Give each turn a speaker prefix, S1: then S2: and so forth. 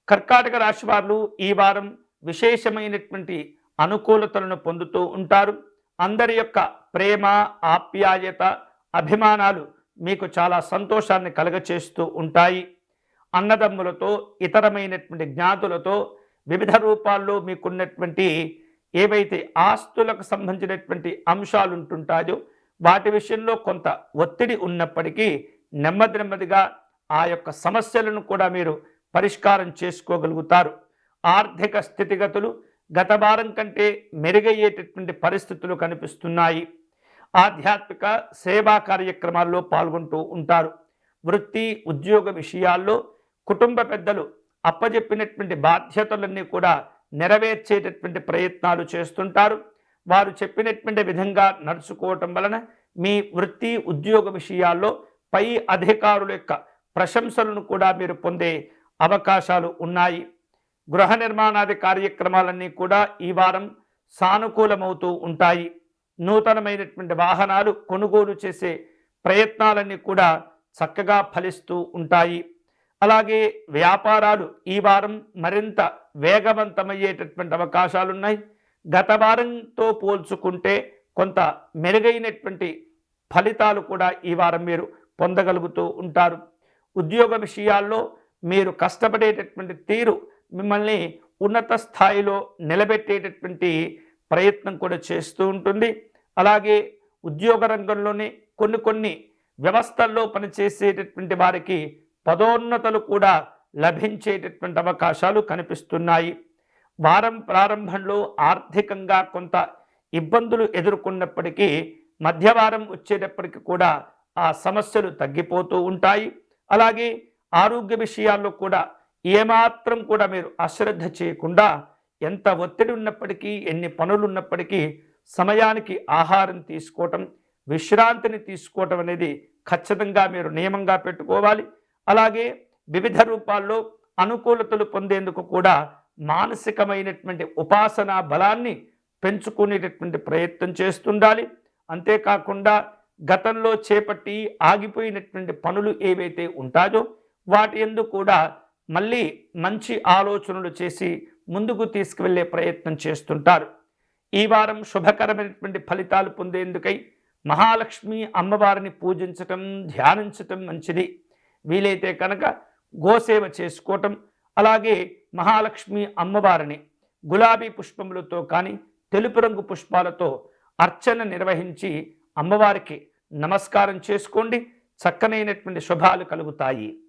S1: కర్కాటక రాశి వారు ఈ వారం విశేషమైనటువంటి అనుకూలతలను పొందుతూ ఉంటారు. అందరి యొక్క ప్రేమ, ఆప్యాయత, అభిమానాలు మీకు చాలా సంతోషాన్ని కలగచేస్తూ ఉంటాయి. అన్నదమ్ములతో, ఇతరమైనటువంటి జ్ఞాతులతో వివిధ రూపాల్లో మీకున్నటువంటి ఏవైతే ఆస్తులకు సంబంధించినటువంటి అంశాలు ఉంటుంటాయో వాటి విషయంలో కొంత ఒత్తిడి ఉన్నప్పటికీ నెమ్మదిగా ఆ యొక్క సమస్యలను కూడా మీరు పరిష్కారం చేసుకోగలుగుతారు. ఆర్థిక స్థితిగతులు గత వారం కంటే మెరుగయ్యేటటువంటి పరిస్థితులు కనిపిస్తున్నాయి. ఆధ్యాత్మిక సేవా కార్యక్రమాల్లో పాల్గొంటూ ఉంటారు. వృత్తి, ఉద్యోగ విషయాల్లో కుటుంబ పెద్దలు అప్పజెప్పినటువంటి బాధ్యతలన్నీ కూడా నెరవేర్చేటటువంటి ప్రయత్నాలు చేస్తుంటారు. వారు చెప్పినటువంటి విధంగా నడుచుకోవటం వలన మీ వృత్తి, ఉద్యోగ విషయాల్లో పై అధికారుల యొక్క ప్రశంసలను కూడా మీరు పొందే అవకాశాలు ఉన్నాయి. గృహ నిర్మాణాది కార్యక్రమాలన్నీ కూడా ఈ వారం సానుకూలమవుతూ ఉంటాయి. నూతనమైనటువంటి వాహనాలు కొనుగోలు చేసే ప్రయత్నాలన్నీ కూడా చక్కగా ఫలిస్తూ ఉంటాయి. అలాగే వ్యాపారాలు ఈ వారం మరింత వేగవంతమయ్యేటటువంటి అవకాశాలున్నాయి. గత వారంతో పోల్చుకుంటే కొంత మెరుగైనటువంటి ఫలితాలు కూడా ఈ వారం మీరు పొందగలుగుతూ ఉంటారు. ఉద్యోగ విషయాల్లో మీరు కష్టపడేటటువంటి తీరు మిమ్మల్ని ఉన్నత స్థాయిలో నిలబెట్టేటటువంటి ప్రయత్నం కూడా చేస్తూ ఉంటుంది. అలాగే ఉద్యోగ రంగంలోనే కొన్ని వ్యవస్థల్లో పనిచేసేటటువంటి వారికి పదోన్నతులు కూడా లభించేటటువంటి అవకాశాలు కనిపిస్తున్నాయి. వారం ప్రారంభంలో ఆర్థికంగా కొంత ఇబ్బందులు ఎదుర్కొన్నప్పటికీ మధ్యవారం వచ్చేటప్పటికి కూడా ఆ సమస్యలు తగ్గిపోతూ ఉంటాయి. అలాగే ఆరోగ్య విషయాల్లో కూడా ఏమాత్రం కూడా మీరు అశ్రద్ధ చేయకుండా ఎంత ఒత్తిడి ఉన్నప్పటికీ, ఎన్ని పనులు ఉన్నప్పటికీ సమయానికి ఆహారం తీసుకోవటం, విశ్రాంతిని తీసుకోవటం అనేది ఖచ్చితంగా మీరు నియమంగా పెట్టుకోవాలి. అలాగే వివిధ రూపాల్లో అనుకూలతలు పొందేందుకు కూడా మానసికమైనటువంటి ఉపాసనా బలాన్ని పెంచుకునేటటువంటి ప్రయత్నం చేస్తుండాలి. అంతేకాకుండా గతంలో చేపట్టి ఆగిపోయినటువంటి పనులు ఏవైతే ఉంటాయో వాటి యందు కూడా మళ్ళీ మంచి ఆలోచనలు చేసి ముందుకు తీసుకువెళ్ళే ప్రయత్నం చేస్తుంటారు. ఈ వారం శుభకరమైనటువంటి ఫలితాలు పొందేందుకై మహాలక్ష్మి అమ్మవారిని పూజించటం, ధ్యానించటం మంచిది. వీలైతే కనుక గోసేవ చేసుకోవటం, అలాగే మహాలక్ష్మి అమ్మవారిని గులాబీ పుష్పములతో కానీ తెలుపు రంగు పుష్పాలతో అర్చన నిర్వహించి అమ్మవారికి నమస్కారం చేసుకోండి. చక్కనైనటువంటి శుభాలు కలుగుతాయి.